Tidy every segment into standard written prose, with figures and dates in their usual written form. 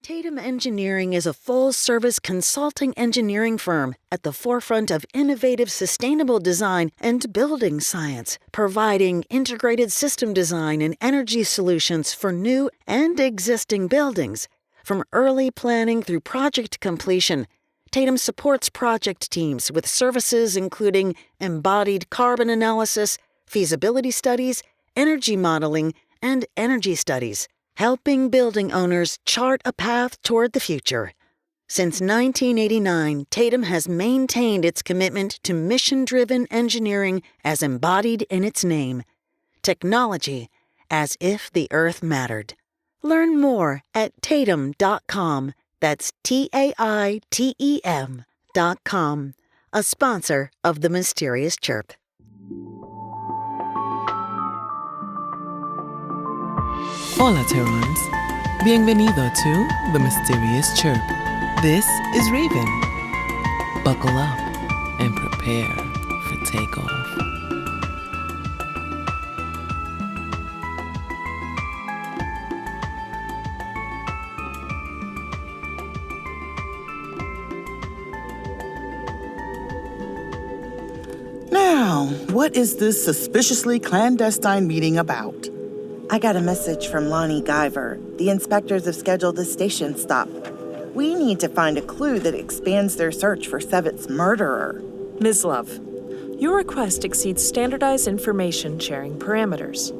Tatum Engineering is a full-service consulting engineering firm at the forefront of innovative sustainable design and building science, providing integrated system design and energy solutions for new and existing buildings. From early planning through project completion, Tatum supports project teams with services including embodied carbon analysis, feasibility studies, energy modeling, and energy studies, helping building owners chart a path toward the future. Since 1989, Tatum has maintained its commitment to mission-driven engineering as embodied in its name. Technology as if the Earth mattered. Learn more at tatum.com. That's TAITEM.com. A sponsor of the Mysterious CHIRP. Hola, Terrans. Bienvenido to the Mysterious CHIRP. This is Raven. Buckle up and prepare for takeoff. Now, what is this suspiciously clandestine meeting about? I got a message from Lonnie Guyver. The inspectors have scheduled a station stop. We need to find a clue that expands their search for Sevett's murderer. Ms. Love, your request exceeds standardized information sharing parameters.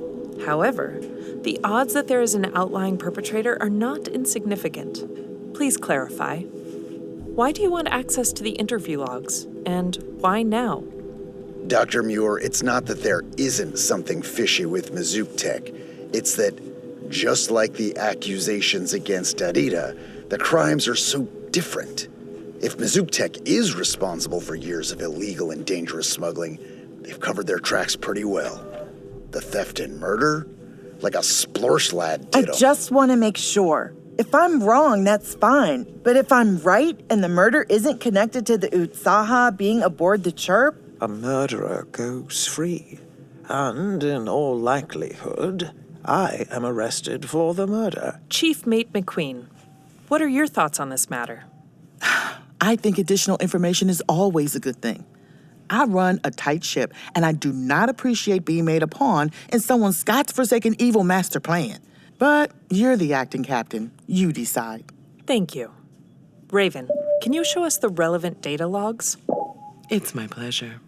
However, the odds that there is an outlying perpetrator are not insignificant. Please clarify. Why do you want access to the interview logs, and why now? Dr. Muir, it's not that there isn't something fishy with Mizzou Tech. It's that, just like the accusations against Darita, the crimes are so different. If Mizzou Tech is responsible for years of illegal and dangerous smuggling, they've covered their tracks pretty well. The theft and murder? Like a splorsh lad did 'em. I just want to make sure. If I'm wrong, that's fine. But if I'm right and the murder isn't connected to the Utsaha being aboard the CHIRP, a murderer goes free. And in all likelihood, I am arrested for the murder. Chief Mate McQueen, what are your thoughts on this matter? I think additional information is always a good thing. I run a tight ship, and I do not appreciate being made a pawn in someone's godforsaken evil master plan. But you're the acting captain. You decide. Thank you. Raven, can you show us the relevant data logs? It's my pleasure.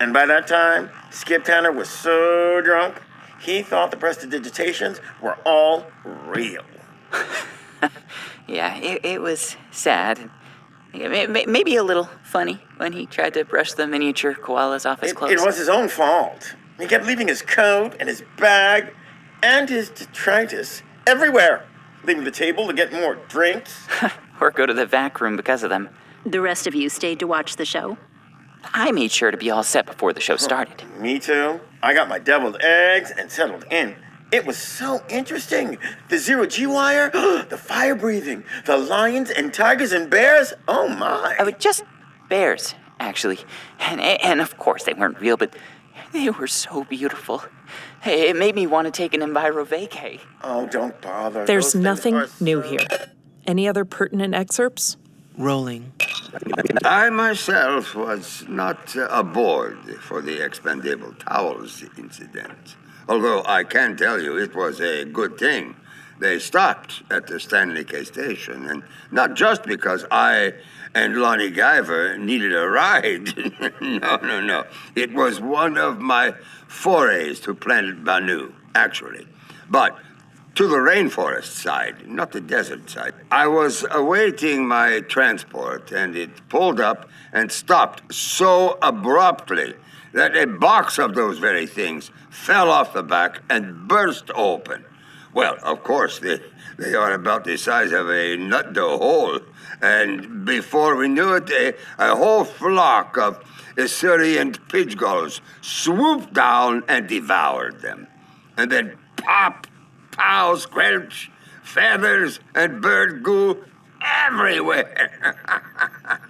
And by that time, Skip Tanner was so drunk, he thought the prestidigitations were all real. Yeah, it was sad. Maybe a little funny when he tried to brush the miniature koalas off his clothes. It was his own fault. He kept leaving his coat and his bag and his detritus everywhere, leaving the table to get more drinks. Or go to the vac room because of them. The rest of you stayed to watch the show? I made sure to be all set before the show started. Me too. I got my deviled eggs and settled in. It was so interesting. The zero-G wire, the fire breathing, the lions and tigers and bears. Oh my. Just bears, actually. And of course they weren't real, but they were so beautiful. It made me want to take an enviro vacay. Oh, don't bother. There's Those nothing things are new so- here. Any other pertinent excerpts? Rolling. I myself was not aboard for the expendable towels incident. Although I can tell you it was a good thing. They stopped at the Stanley K station, and not just because I and Lonnie Guyver needed a ride. No. It was one of my forays to Planet Banu, actually. But to the rainforest side, not the desert side. I was awaiting my transport, and it pulled up and stopped so abruptly that a box of those very things fell off the back and burst open. Well, of course, they are about the size of a nut dough hole. And before we knew it, a whole flock of Assyrian pidge gulls swooped down and devoured them. And then pop, pow, squelch, feathers and bird goo everywhere.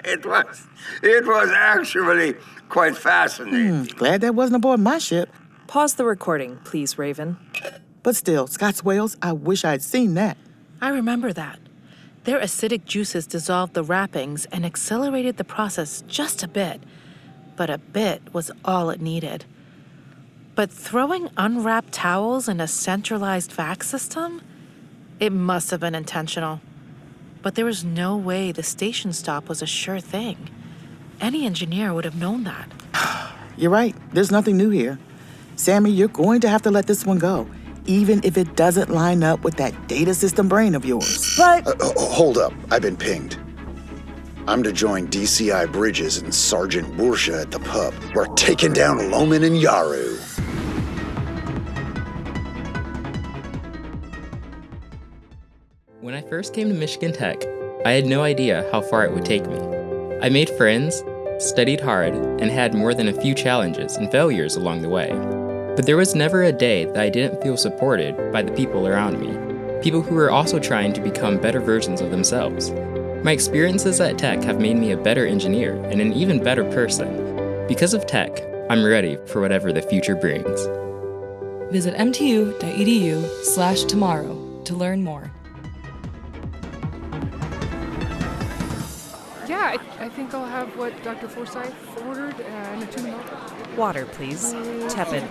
It was actually quite fascinating. Glad that wasn't aboard my ship. Pause the recording, please, Raven. But still, Scott's whales, I wish I'd seen that. I remember that. Their acidic juices dissolved the wrappings and accelerated the process just a bit. But a bit was all it needed. But throwing unwrapped towels in a centralized vac system? It must have been intentional. But there was no way the station stop was a sure thing. Any engineer would have known that. You're right. There's nothing new here. Sammi, you're going to have to let this one go, even if it doesn't line up with that data system brain of yours. But Hold up. I've been pinged. I'm to join DCI Bridges and Sergeant Borsha at the pub. We're taking down Loman and Yaru. When I first came to Michigan Tech, I had no idea how far it would take me. I made friends, studied hard, and had more than a few challenges and failures along the way. But there was never a day that I didn't feel supported by the people around me, people who were also trying to become better versions of themselves. My experiences at Tech have made me a better engineer and an even better person. Because of Tech, I'm ready for whatever the future brings. Visit mtu.edu/tomorrow to learn more. Yeah, I think I'll have what Dr. Forsyth ordered and a tuna milk. Water, please. Tepid.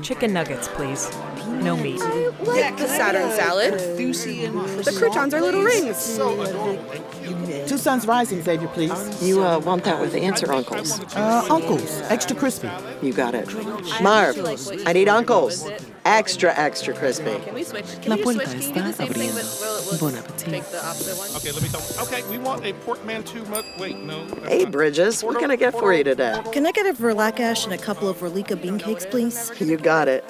Chicken nuggets, please. No meat. I like the Saturn salad. The croutons are little rings. 2 Suns Rising, Xavier, please. You want that with ants or uncles? Uncles. Extra crispy. You got it. Marv, I need uncles. Extra crispy. Can we switch? La Can you puerta switch? Can you do the está same thing, abriendo. but Bon we'll appetit. take the opposite one? Okay, let me tell. Okay, we want a portmanteau. Wait, no. Hey, Bridges, what can I get for you today? Can I get a verlakash and a couple of Verlika bean cakes, please? You got it.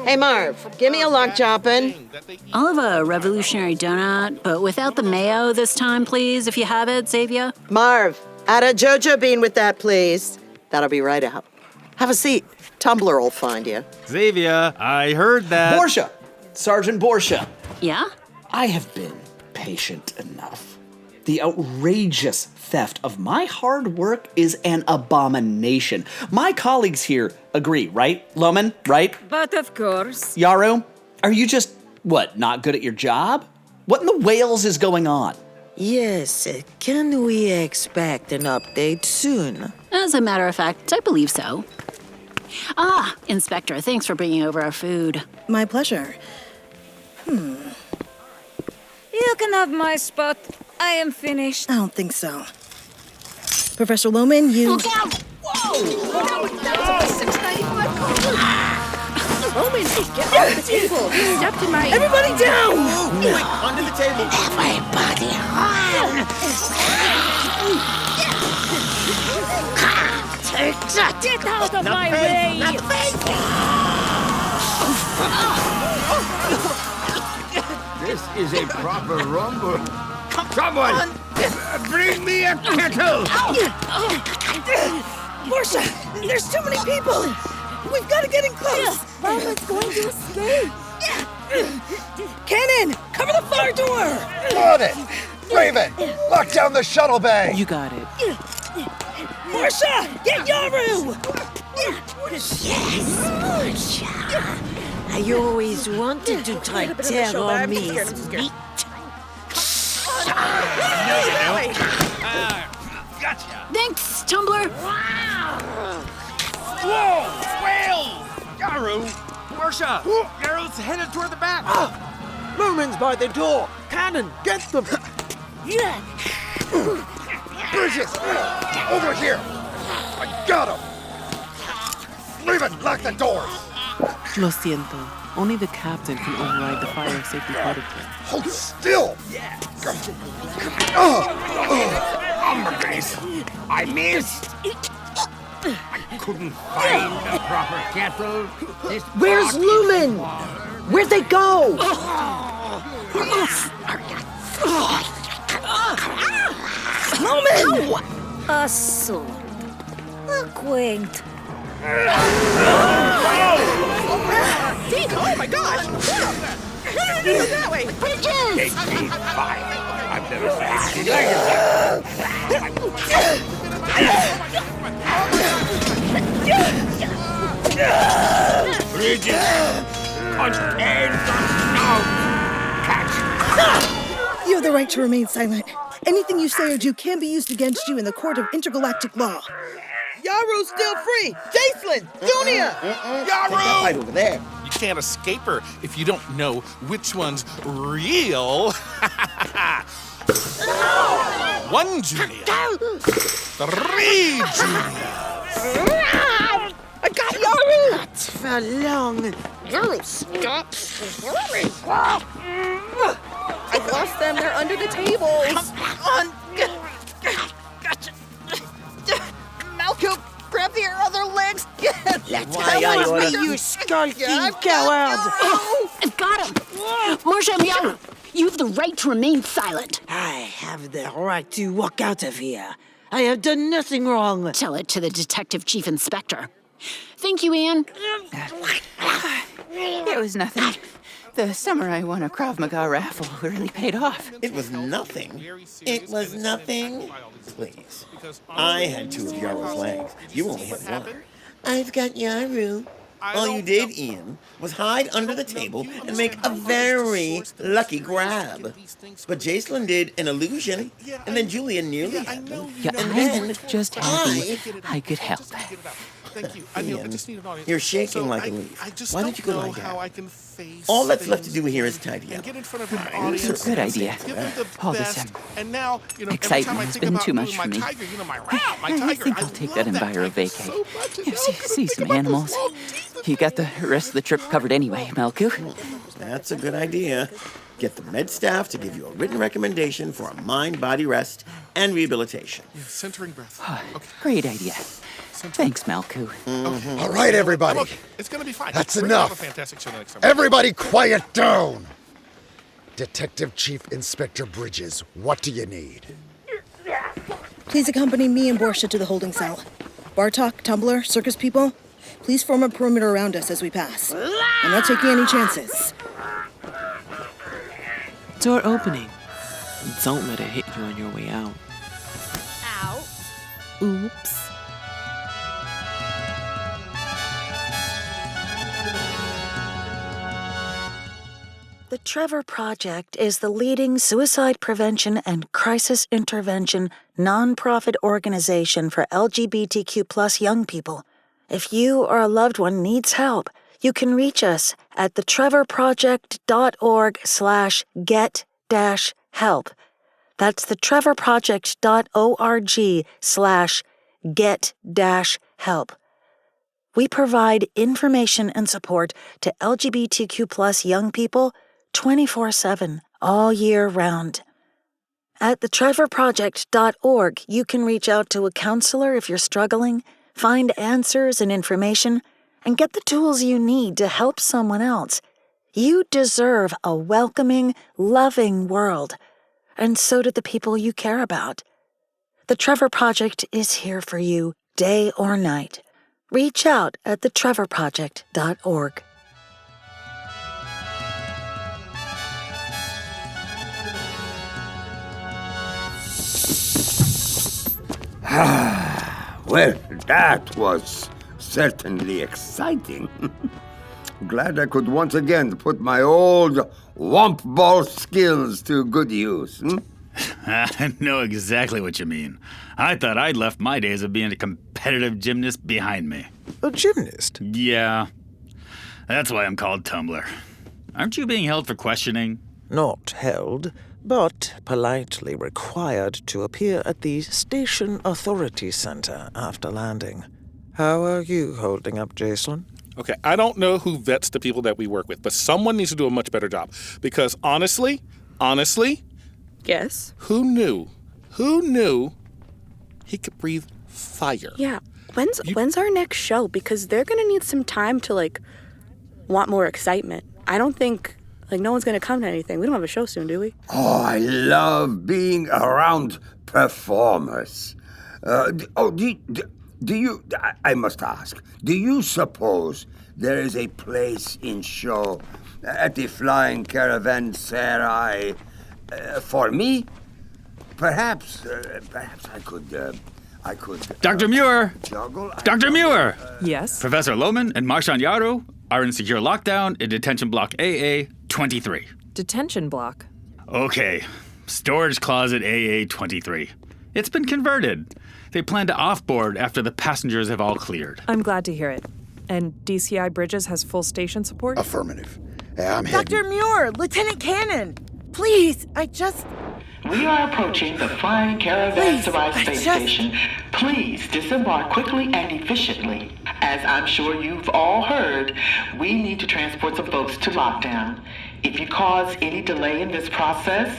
Hey, Marv, give me a lock choppin'. I'll have a revolutionary donut, but without the mayo this time, please, if you have it, Xavier. Marv, add a JoJo bean with that, please. That'll be right out. Have a seat. Tumbler will find you. Xavier, I heard that. Borsha! Sergeant Borsha. Yeah? I have been patient enough. The outrageous theft of my hard work is an abomination. My colleagues here agree, right? Loman, right? But of course. Yaru, are you just, not good at your job? What in the Wales is going on? Yes, can we expect an update soon? As a matter of fact, I believe so. Ah, Inspector, thanks for bringing over our food. My pleasure. You can have my spot. I am finished. I don't think so. Professor Loman, you... Look out! Whoa! That was a 695 call. Roman, get off the table. You stepped in my... Everybody down! Quick, under the table. Everybody on! Get out of my way! This is a proper rumble. Someone, bring me a kettle. Borsha, there's too many people. We've got to get in close. Mama's going to escape. Cannon, cover the far door. Got it! Raven, lock down the shuttle bay. You got it. Borsha, get Yaru. Yes, Borsha. I always wanted to try terror me. Gotcha. Thanks, Tumbler. Whoa! Whale! Yaru! Borsha! Yaru's headed toward the back. Lumen's by the door. Cannon, get them. Bridges, over here. I got him. Raven, lock the doors. Lo siento. Only the captain can override the fire safety protocol. Hold still. Umbergris, I missed. I couldn't find a proper kettle. Where's Lumen? Where'd they go? Loman! A sword. A quaint. Oh my gosh! That way! Bridges! I've never seen anything like it. Bridges! Contain the snout! Catch! You have the right to remain silent. Anything you say or do can be used against you in the court of intergalactic law. Yaru's still free! Jacelyn! Junior! Yaru! Right over there. You can't escape her if you don't know which one's real. 1 Julia. 3 Julia. I got Yaru! Not for long. Yaru, stop swimming. I've lost them. They're under the tables. Come on! Gotcha! Malcolm, grab the other legs! Let go of me, you skulking coward! I've got him! Marshal Yaru, you have the right to remain silent. I have the right to walk out of here. I have done nothing wrong. Tell it to the Detective Chief Inspector. Thank you, Anne. It was nothing. The summer I won a Krav Maga raffle really paid off. It was nothing. It was nothing. Please. I had 2 of Yaru's legs. You only had 1. I've got Yaru. All you did, Ian, was hide under the table and make a very lucky grab. But Jacelyn did an illusion, and then Julian nearly had them. Yeah, and I'm then just happy I could help. Thank you. Ian, you're shaking like a leaf. Why don't you go lie down? I can face All that's left to do here is tidy up. get in front of an audience. Good idea. Give them the All this best. And now, excitement has been too much for me. Tiger, my tiger. I think I'll take that Enviro vacay. See some animals. You got the rest of the trip covered anyway, Malku. That's a good idea. Get the med staff to give you a written recommendation for a mind-body rest and rehabilitation. Centering breath. Okay. Great idea. Thanks, Malku. Mm-hmm. All right, everybody. Okay. It's going to be fine. That's We're gonna have enough. a fantastic show next time. Everybody quiet down. Detective Chief Inspector Bridges, what do you need? Please accompany me and Borsha to the holding cell. Bartok, Tumbler, circus people, please form a perimeter around us as we pass. I'm not taking any chances. Door opening. Don't let it hit you on your way out. Ow. Oops. The Trevor Project is the leading suicide prevention and crisis intervention nonprofit organization for LGBTQ+ young people. If you or a loved one needs help, you can reach us at thetrevorproject.org/get-help. That's thetrevorproject.org/get-help. We provide information and support to LGBTQ+ young people 24/7, all year round. At thetrevorproject.org, you can reach out to a counselor if you're struggling, find answers and information, and get the tools you need to help someone else. You deserve a welcoming, loving world, and so do the people you care about. The Trevor Project is here for you, day or night. Reach out at thetrevorproject.org. Well, that was certainly exciting. Glad I could once again put my old womp ball skills to good use. I know exactly what you mean. I thought I'd left my days of being a competitive gymnast behind me. A gymnast? Yeah. That's why I'm called Tumbler. Aren't you being held for questioning? Not held, but politely required to appear at the Station Authority Center after landing. How are you holding up, Jacelyn? Okay, I don't know who vets the people that we work with, but someone needs to do a much better job. Because honestly, Yes? Who knew he could breathe fire? Yeah. When's our next show? Because they're gonna need some time to, want more excitement. I don't think, no one's gonna come to anything. We don't have a show soon, do we? Oh, I love being around performers. Do you, I must ask, do you suppose there is a place in show at the Flying Caravanserai for me? Perhaps I I could. Dr. Muir! Dr. Muir! Yes? Professor Lohman and Marchand Yaru are in secure lockdown in detention block AA-23. Detention block? Okay. Storage closet AA-23. It's been converted. They plan to offboard after the passengers have all cleared. I'm glad to hear it. And DCI Bridges has full station support? Affirmative. I'm Dr. Muir, Lieutenant Cannon, please, We are approaching the flying caravanserai space station. Please disembark quickly and efficiently. As I'm sure you've all heard, we need to transport some folks to lockdown. If you cause any delay in this process,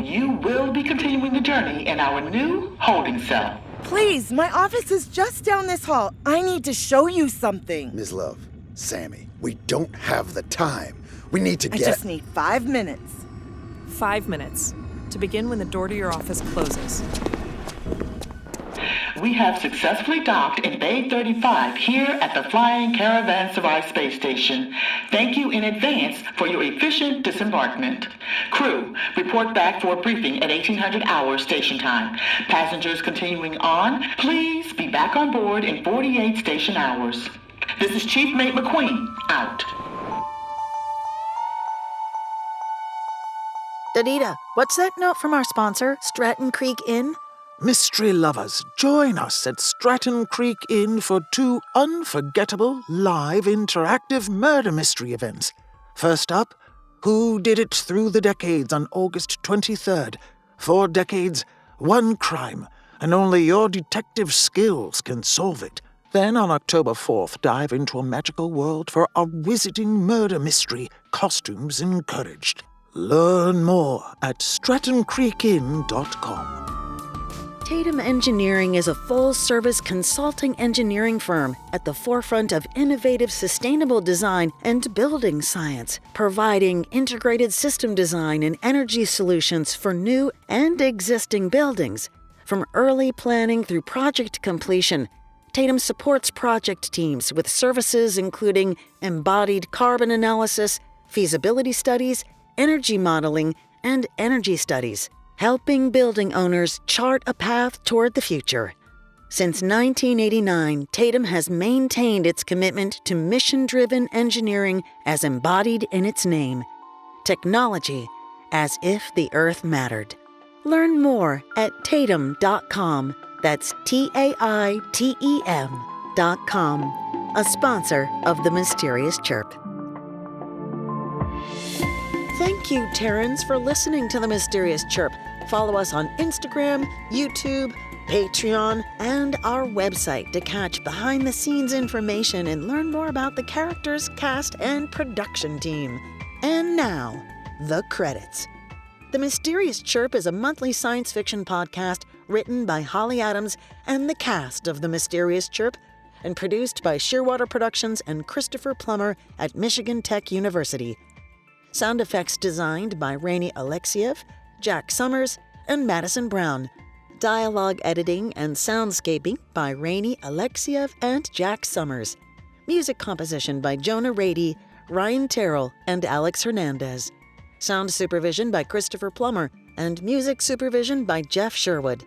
you will be continuing the journey in our new holding cell. Please, my office is just down this hall. I need to show you something. Ms. Love, Sammi, we don't have the time. We need to get... I just need 5 minutes. 5 minutes. To begin when the door to your office closes. We have successfully docked in Bay 35 here at the Flying Caravanserai Space Station. Thank you in advance for your efficient disembarkment. Crew, report back for a briefing at 1800 hours station time. Passengers continuing on, please be back on board in 48 station hours. This is Chief Mate McQueen, out. Dadita, what's that note from our sponsor, Stratton Creek Inn? Mystery lovers, join us at Stratton Creek Inn for 2 unforgettable, live, interactive murder mystery events. First up, Who Did It Through the Decades on August 23rd. 4 decades, 1 crime, and only your detective skills can solve it. Then on October 4th, dive into a magical world for a wizarding murder mystery, costumes encouraged. Learn more at strattoncreekin.com. Tatum Engineering is a full-service consulting engineering firm at the forefront of innovative sustainable design and building science, providing integrated system design and energy solutions for new and existing buildings. From early planning through project completion, Tatum supports project teams with services including embodied carbon analysis, feasibility studies, energy modeling, and energy studies, helping building owners chart a path toward the future. Since 1989, Tatum has maintained its commitment to mission-driven engineering as embodied in its name. Technology as if the Earth mattered. Learn more at tatum.com. That's TAITEM.com, a sponsor of the Mysterious Chirp. Thank you, Terrans, for listening to the Mysterious Chirp. Follow us on Instagram, YouTube, Patreon, and our website to catch behind-the-scenes information and learn more about the characters, cast, and production team. And now, the credits. The Mysterious Chirp is a monthly science fiction podcast written by Holly Adams and the cast of The Mysterious Chirp, and produced by Shearwater Productions and Christopher Plummer at Michigan Tech University. Sound effects designed by Rainey Alexiev, Jack Summers, and Madison Brown. Dialogue editing and soundscaping by Rainey Alexiev and Jack Summers. Music composition by Jonah Rady, Ryan Terrell, and Alex Hernandez. Sound supervision by Christopher Plummer, and music supervision by Jeff Sherwood.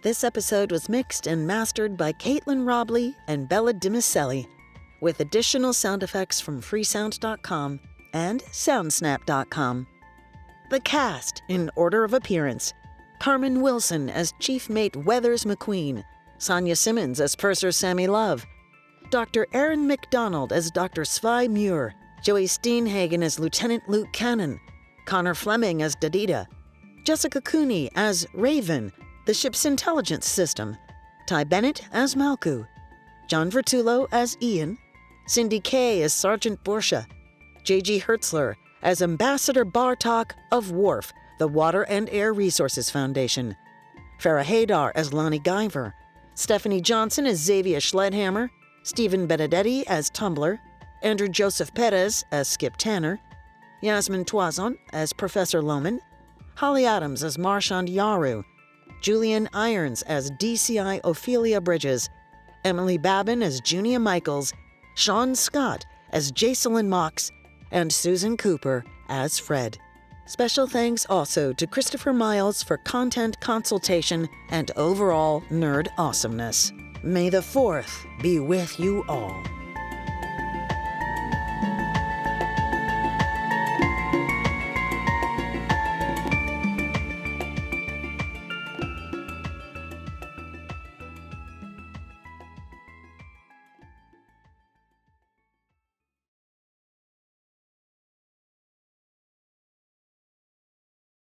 This episode was mixed and mastered by Caitlin Robley and Bella Dimicelli, with additional sound effects from freesound.com and soundsnap.com. The cast, in order of appearance: Carmen Wilson as Chief Mate Weathers McQueen, Sanya Simmons as Purser Sammy Love, Dr. Aaron McDonald as Dr. Svi Muir, Joey Steenhagen as Lieutenant Luke Cannon, Connor Fleming as Dadita, Jessica Cooney as Raven, the ship's intelligence system, Ty Bennett as Malku, John Vertullo as Ian, Cindy Kay as Sergeant Borsha, J.G. Hertzler as Ambassador Bartok of WARF, the Water and Air Resources Foundation, Farah Haydar as Lonnie Guyver, Stephanie Johnson as Xavier Schledhammer, Stephen Benedetti as Tumbler, Andrew Joseph Perez as Skip Tanner, Yasmin Toison as Professor Lohman, Holly Adams as Marchand Yaru, Julienne Irons as DCI Ophelia Bridges, Emily Babin as Junia Michaels, Sean Scott as Jacelyn Mox, and Susan Cooper as Fred. Special thanks also to Christopher Miles for content consultation and overall nerd awesomeness. May the 4th be with you all.